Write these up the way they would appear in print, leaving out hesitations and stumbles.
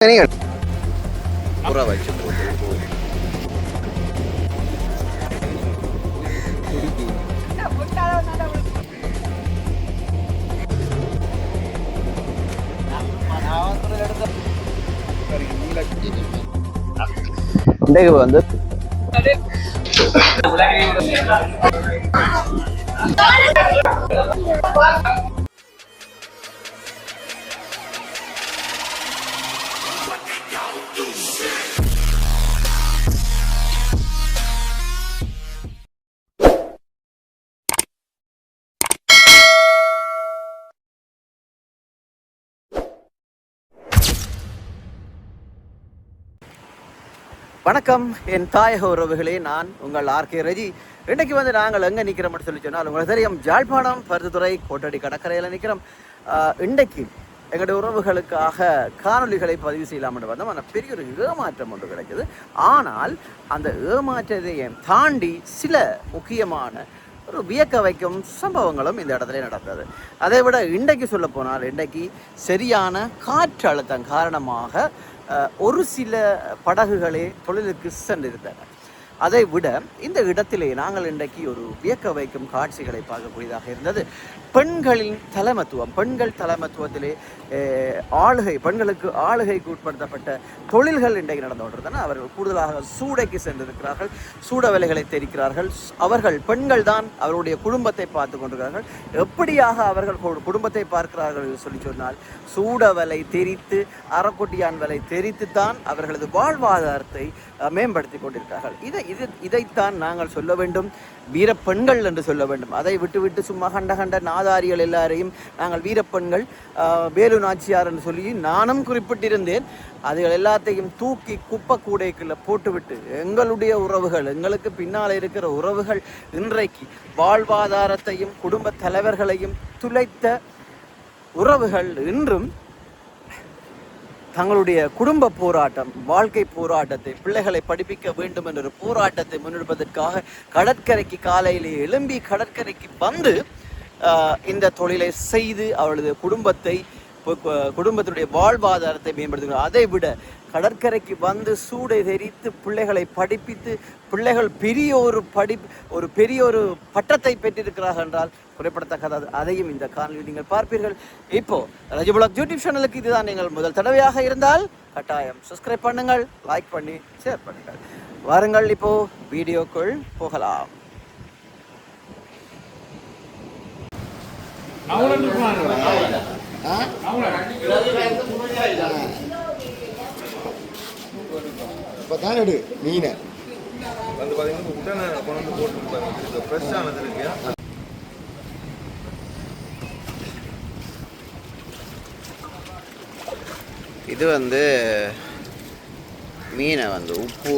புற வச்சு போட்டு இன்றைக்கு வந்து வணக்கம் என் தாயக உறவுகளே, நான் உங்கள் ஆர்கே ரஜி. இன்றைக்கு வந்து நாங்கள் எங்கே நிற்கிறோம்னு சொல்லி சொன்னால் உங்களுக்கு தெரியும், ஜாழ்ப்பாணம் பருத்தித்துறை கோட்டடி கடற்கரையில் நிற்கிறோம். இன்றைக்கு எங்களுடைய உறவுகளுக்காக காணொலிகளை பதிவு செய்யலாம்னு வந்தோம். ஆனால் பெரிய ஒரு ஏமாற்றம் ஒன்று கிடைக்குது. ஆனால் அந்த ஏமாற்றத்தையும் தாண்டி சில முக்கியமான ஒரு வியக்க வைக்கும் சம்பவங்களும் இந்த இடத்துல நடந்தது. அதை விட இன்றைக்கு சொல்ல போனால், இன்றைக்கு சரியான காற்றழுத்தம் காரணமாக ஒரு சில படகுகளே தொழிலுக்கு சென்றிருந்தன. அதை விட இந்த இடத்திலே நாங்கள் இன்றைக்கு ஒரு வியக்க வைக்கும் காட்சிகளை பார்க்கக்கூடியதாக இருந்தது. பெண்களின் தலைமத்துவம், பெண்கள் தலைமத்துவத்திலே பெண்களுக்கு ஆளுகைக்கு உட்படுத்தப்பட்ட தொழில்கள் இன்றைக்கு நடந்து கொண்டிருந்தன. அவர்கள் கூடுதலாக சூடைக்கு சென்றிருக்கிறார்கள், சூட வேலைகளை தெரிக்கிறார்கள். அவர்கள் பெண்கள் தான் அவருடைய குடும்பத்தை பார்த்து கொண்டிருக்கிறார்கள். எப்படியாக அவர்கள் குடும்பத்தை பார்க்கிறார்கள் என்று சொல்லி சொன்னால், சூட வேலை தெரித்து, அறக்கொட்டியான் வேலை தெரித்து தான் அவர்களது வாழ்வாதாரத்தை மேம்படுத்தி கொண்டிருக்கிறார்கள். இதைத்தான் நாங்கள் சொல்ல வேண்டும், வீரப்பெண்கள் என்று சொல்ல வேண்டும். அதை விட்டுவிட்டு சும்மா கண்ட நாதாரிகள் எல்லாரையும் நாங்கள் வீரப்பெண்கள், வேலு நாச்சியார் என்று சொல்லி நானும் குறிப்பிட்டிருந்தேன். அதுகள் எல்லாத்தையும் தூக்கி குப்பை கூடைக்குள்ள போட்டுவிட்டு எங்களுடைய உறவுகள், எங்களுக்கு பின்னால் இருக்கிற உறவுகள் இன்றைக்கு வாழ்வாதாரத்தையும் குடும்ப தலைவர்களையும் துளைத்த உறவுகள் இன்றும் தங்களுடைய குடும்ப போராட்டம், வாழ்க்கை போராட்டத்தை, பிள்ளைகளை படிப்பிக்க வேண்டும் என்ற ஒரு போராட்டத்தை முன்னெடுப்பதற்காக கடற்கரைக்கு காலையிலே எழும்பி கடற்கரைக்கு வந்து இந்த தொழிலை செய்து அவர்களது குடும்பத்தினுடைய வாழ்வாதாரத்தை மேம்படுத்துகிறார். அதை விட கடற்கரைக்கு வந்து சூடை தெரித்து பிள்ளைகளை படிப்பித்து பிள்ளைகள் பெரிய ஒரு பட்டத்தை பெற்றிருக்கிறார்கள் என்றால் குறிப்பிடத்தக்கது. அதையும் இந்த காணொலியில் நீங்கள் பார்ப்பீர்கள். இப்போ ரஜிபுலாக் யூடியூப் சேனலுக்கு இதுதான் நீங்கள் முதல் தடவையாக இருந்தால் கட்டாயம் சப்ஸ்கிரைப் பண்ணுங்கள், லைக் பண்ணி ஷேர் பண்ணுங்கள். வாருங்கள், இப்போ வீடியோக்குள் போகலாம். இப்பதான் எடு மீனை வந்து பார்த்தீங்கன்னா உடனே கொண்டு போட்டு ஃப்ரெஷ்ஷானது இருக்கு. இது வந்து மீனை வந்து உப்பு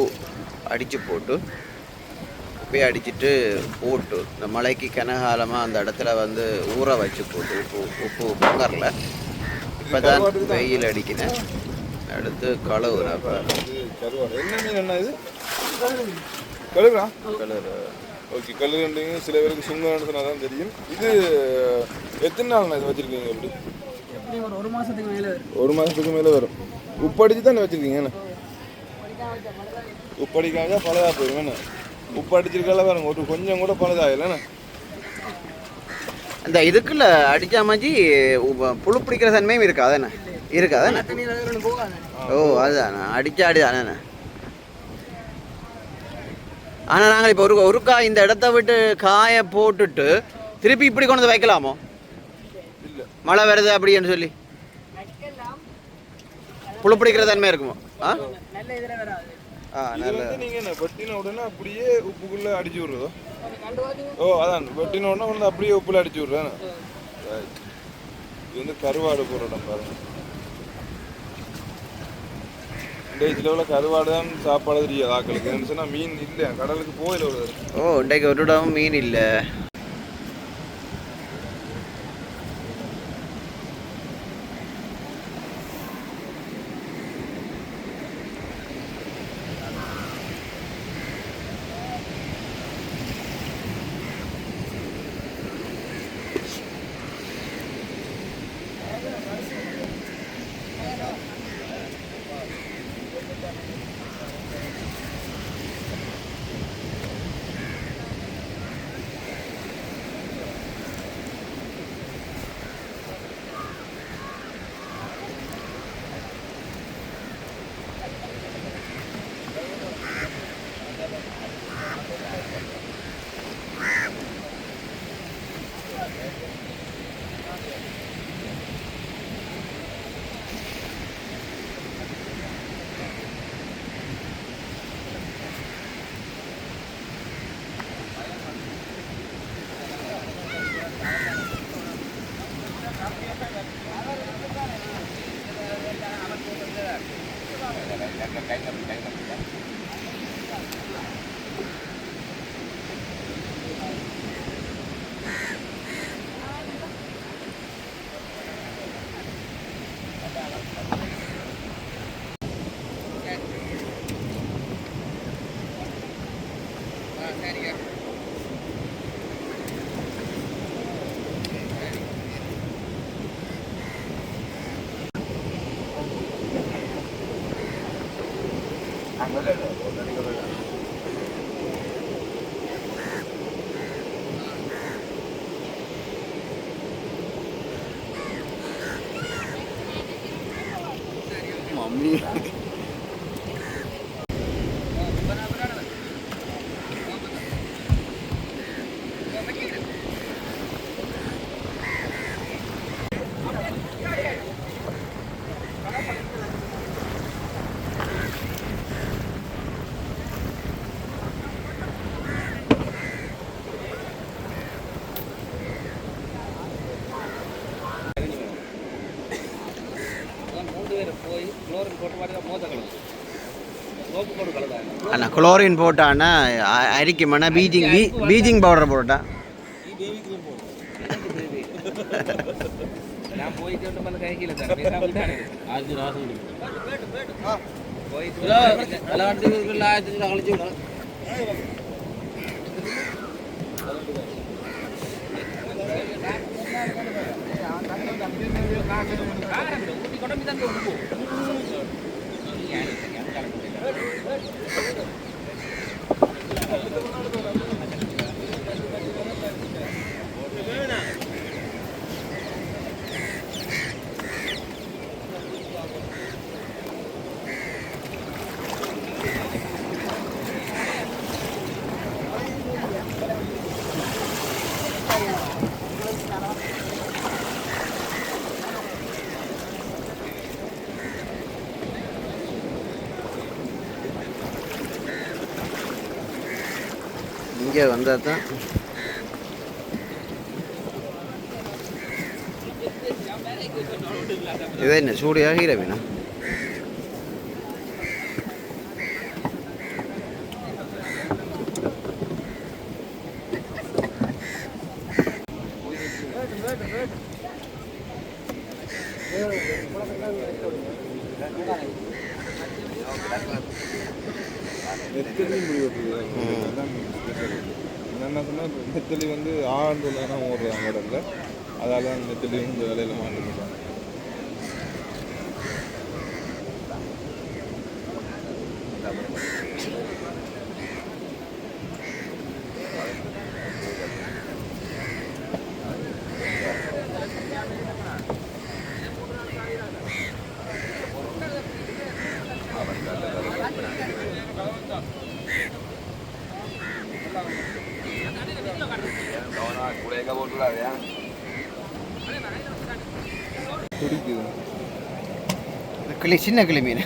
அடித்து போட்டு உப்பையை அடிச்சுட்டு போட்டு இந்த மழைக்கு கனகாலமாக அந்த இடத்துல வந்து ஊற வச்சு போட்டு உப்பு பொங்கரில் இப்போ தான் வெயில் அடிக்கிறேன். அடுத்து கழுவுறேன். என்ன மீன் என்ன இது? கழுகுறா? கழுகுற. ஓகே, கழுகுன்றீங்க. சில பேருக்கு சுங்கன்னு சொன்னால் தான் தெரியும். இது எத்தனை நாள் இது வச்சுருக்கீங்க? எப்படி ஒரு மாதத்துக்கு மேலே வரும். ஒரு மாதத்துக்கு மேலே வரும். உப்பு அடித்து தான் வச்சுருக்கீங்க. என்ன உப்பு அடிக்காம பழதாக போயிடும். என்ன உப்பு அடிச்சிருக்கால பாருங்க, ஒரு கொஞ்சம் கூட பழுதாகலண்ணா. அந்த இதுக்குள்ள அடிச்சா மாதிரி புழு பிடிக்கிற தன்மையும் இருக்காதானே? இருக்காதானே? ஓ, அதுதானே அடிச்சாடிதானே. ஆனால் நாங்கள் இப்போ ஒருக்கா இந்த இடத்த விட்டு காய போட்டுட்டு திருப்பி இப்படி கொண்டு வந்து வைக்கலாமோ? மழை வருது அப்படின்னு சொல்லி புழு பிடிக்கிற தன்மை இருக்குமோ? நீங்க என்ன வெட்டின உடனே அப்படியே உப்புக்குள்ள அடிச்சு விடுறதோ? ஓ, அதான் வெட்டின உடனே வந்து அப்படியே உப்புல அடிச்சு விடுறேன். இது வந்து கருவாடு போற இடம் பாருங்க. இதில் கருவாடு தான் சாப்பாடு தெரியாது ஆக்களுக்கு. என்ன சொன்னா மீன் இல்லை, கடலுக்கு போயில வருது. ஓ, இன்றைக்கு ஒரு இடமும் மீன் இல்லை. மம்மி அண்ணா குளோரின் போட்டான்னா அரிக்குமாண்ணா பீச்சிங் பவுடர் போட்டா நான் போயிட்டு வந்து பண்ண கைக்கில தான் பேசாமட்டானே ஆஜி ராசம் போயிட்டு விளையாட்டுக்குள்ள ஆஜி கழிச்சு விட கொண்டு தான் போ இங்கே வந்தால் தான் இது என்ன சூடியாக இரவினா என்னென்ன சொன்னால் நெத்தலி வந்து ஆண்டுல தான் ஓடுறாங்க இடத்துல அதால் தான் நெத்தலி இந்த வேலையில் மாட்டுறாங்க. துடிக்குது கிளி சின்ன கிளி மீன்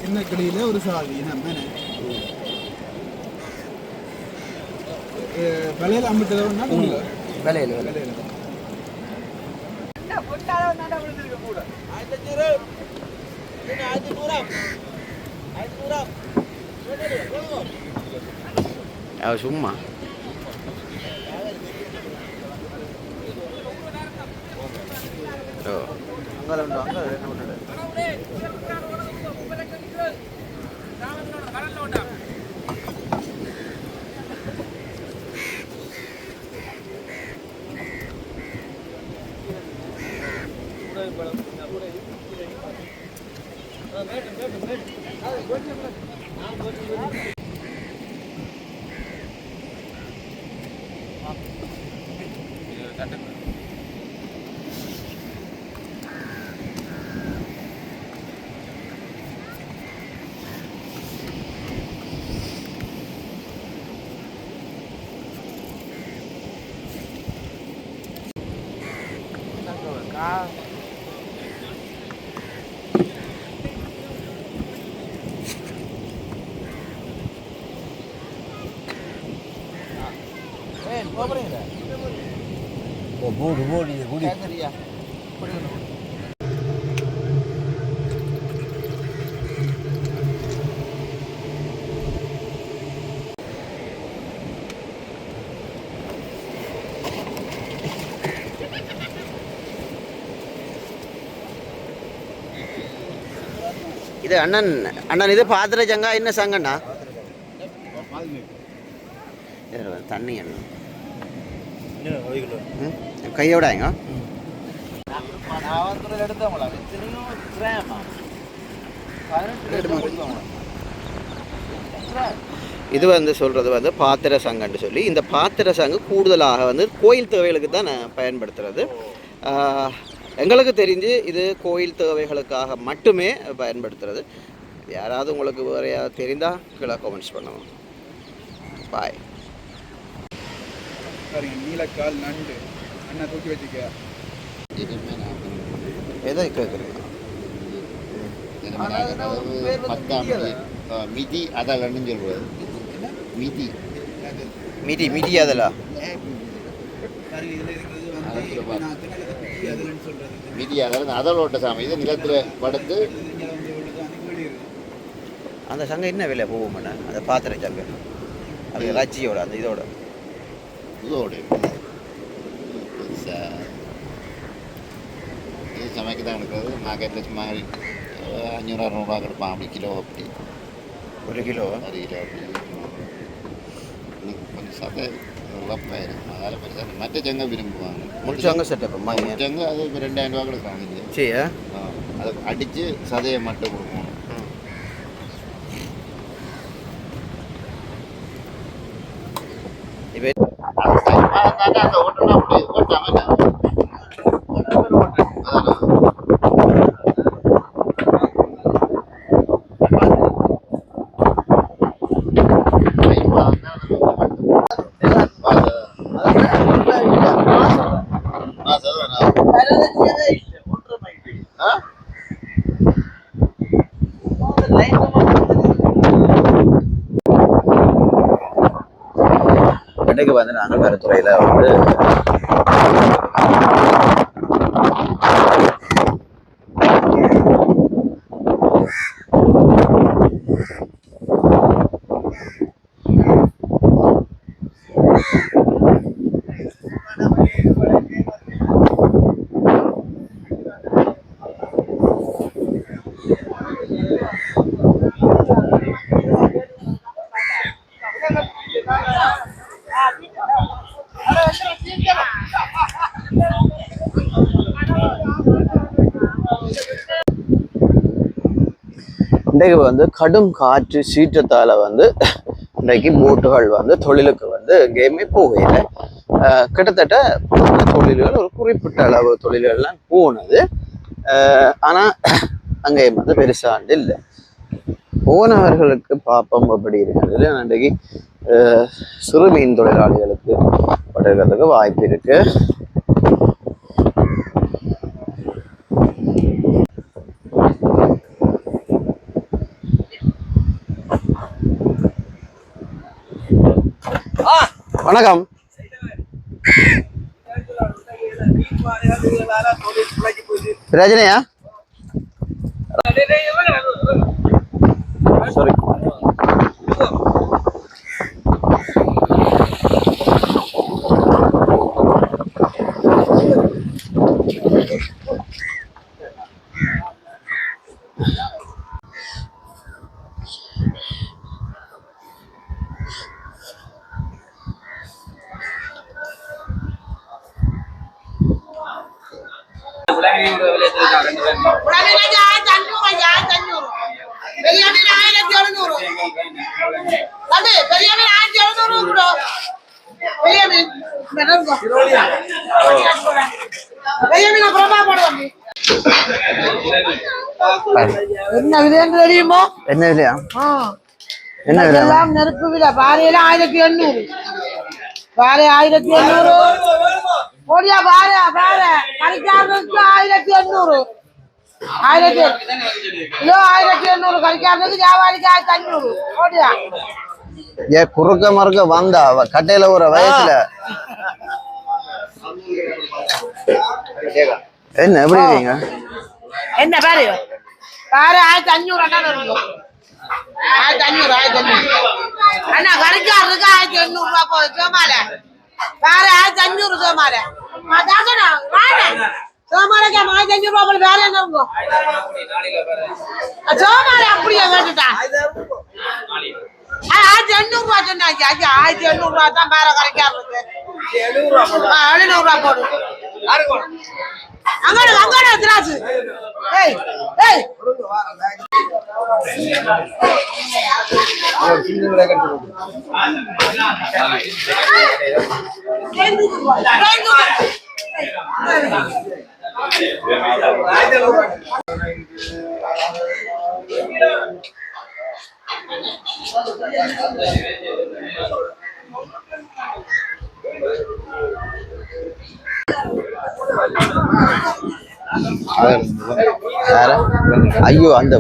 சின்ன கிளியில ஒரு சாவி விலையில அம்பிட்டதா விலையில் சும்மா அங்கே உண்டு அங்கே என்ன பண்ணுறது போடு போடு சரியா இது அண்ணன் அண்ணன் இது பாத்திர சங்கா என்ன சங்கண்ணா? தண்ணி அண்ணன் கையோடாங்க இது வந்து சொல்கிறது வந்து பாத்திர சங்கன்னு சொல்லி, இந்த பாத்திர சங்கு கூடுதலாக வந்து கோயில் தேவைகளுக்கு தான் பயன்படுத்துகிறது. எங்களுக்கு தெரிஞ்சு இது கோயில் தேவைகளுக்காக மட்டுமே பயன்படுத்துறது. யாராவது உங்களுக்கு வேறு யாராவது தெரிந்தால் கீழே கமெண்ட்ஸ் பண்ணுவோம். பாய். நீலக்கால் நண்டு அண்ணா தூக்கி வச்சுக்க எதை கேட்குறீங்க? மிதி அதெல்லாம் சொல்றது மிதி மிதி மிதி அதெல்லாம் மிதி அதாவது அதலோட்ட சாமி. இது நிலத்தில் படுத்து அந்த சங்கம் என்ன விலை போகும் அந்த பாத்திர சங்கம்? அது ராட்சியோட அந்த இதோட இதோடு இது சமைக்க தான் எடுக்கிறது. மார்க்கெட்டில் சும்மா 500-600 கொடுப்பான் அப்படி கிலோ. அப்படி 1 கிலோ 1 கிலோ அப்படி கொஞ்சம் சதை உழப்பாயிரும். அதால் பெருசாக மற்ற சங்கம் விரும்புவாங்க. முடிச்சாங்க செட்டப் சங்கு அது இப்போ 2000 ரூபா கொடுக்குறாங்க. சரி அதை அடித்து சதையை மட்டும் கொடுப்போம். அந்த ஓட்டலாம் அப்படி ஓட்டாமல் இன்றைக்கு வந்து நாங்கள் கருத்துறையில் வந்து இன்றைக்கு வந்து கடும் காற்று சீற்றத்தால் வந்து இன்றைக்கு போட்டுகள் வந்து தொழிலுக்கு வந்து எங்கேயுமே போகல. கிட்டத்தட்ட தொழில்கள் ஒரு குறிப்பிட்ட அளவு தொழில்கள்லாம் போனது. ஆனால் அங்கேயும் வந்து பெருசாண்டு இல்லை. போனவர்களுக்கு பாப்பம் அப்படி இருக்கிறது. இன்றைக்கு சிறு மீன் தொழிலாளிகளுக்கு படுகிறதுக்கு வாய்ப்பு இருக்கு. வணக்கம். பிரச்சனையா? சாரி. என்ன விலைன்னு தெரியுமோ? என்ன விலையா? என்ன விலை? எல்லாம் நெருப்பு விலை. பாறையில 1800. பாறை 1800. ஓடியா பாறை பாறை கறிக்காரனுக்கு 1800. 1800 கிலோ 1800. கறிக்காரனுக்கு வியாபாரிக்கு 1500. ஓடியா ஏ குறுக்க மறுக்க வந்தா கட்டையில ஒரு வயசுல என்ன எப்படி இருக்கீங்க? என்ன பாரு பாரு 1500 அண்ணா இருக்கும். 1500 அண்ணா கறிக்காரனுக்கு 1800 ரூபா போய் சோமால பாரு 1500 சோமால. சோமாரிக்கு 1500 ரூபாய் போல வேற என்ன இருக்கும் சோமாரி அப்படியே கேட்டுட்டா 1800 ரூபாய் சொன்னாங்க 1800 ரூபாய் தான் வேற கிடைக்காது 700 ரூபாய் போடு அங்கட திராசு ஏய் ஏய் ஐயோ அந்த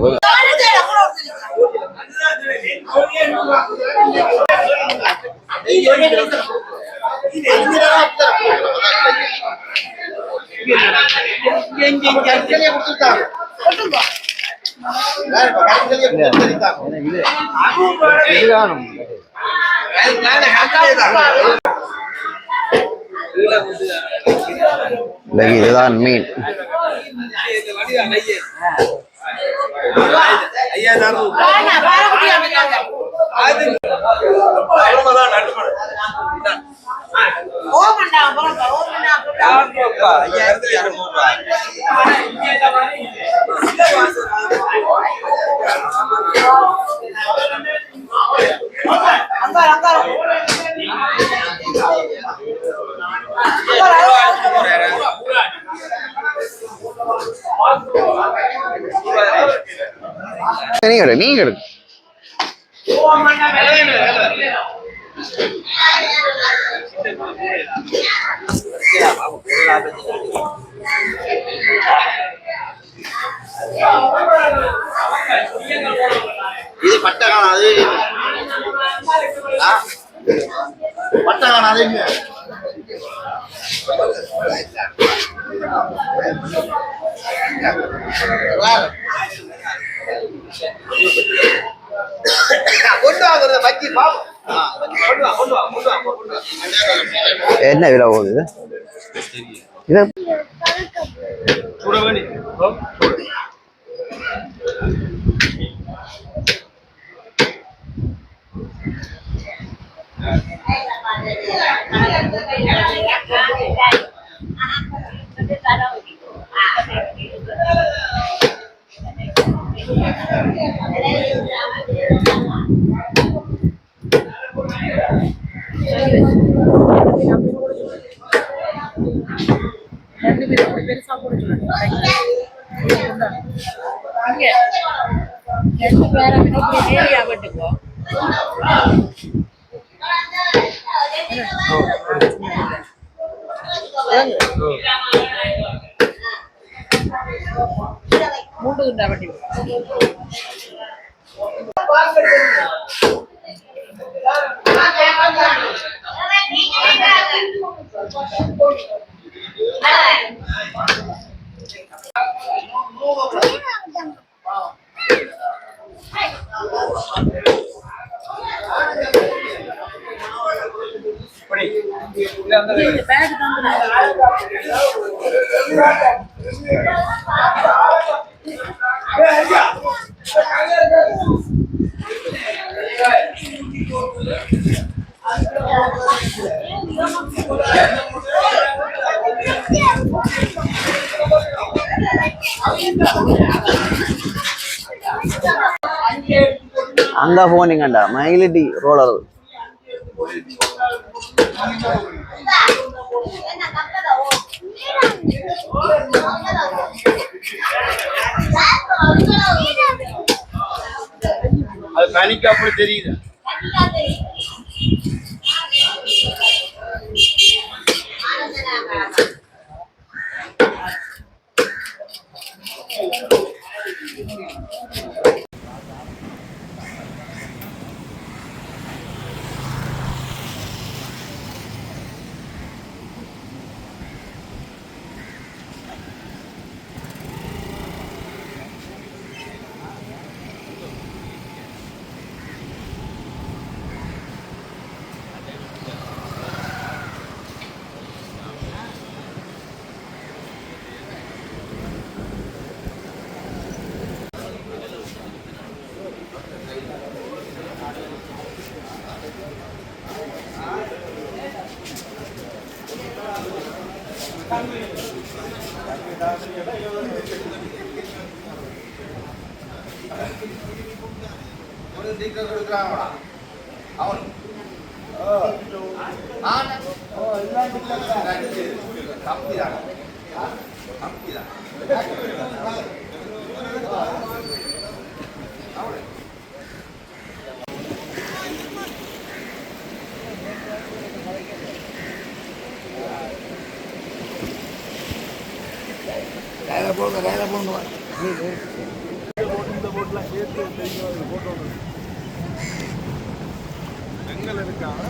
இதுதான் மீன் நீங்க எடுங்க இது பட்டகான அது பட்டகான அது என்ன விலை போகுது இது அங்க போனீங்கண்டா மயிலிட்டி ரோலர் அது பனிக்கு அப்படி தெரியுது. ஸ்டிக்கர் கொடுக்குறாங்களா அவன் கம்பிதான் கம்பிதான் எங்கள் இருக்காங்க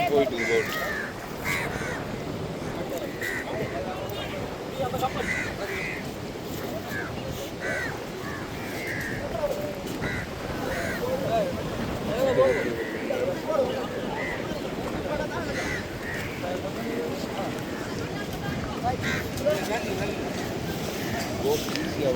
போயிட்டு ஈஸியாக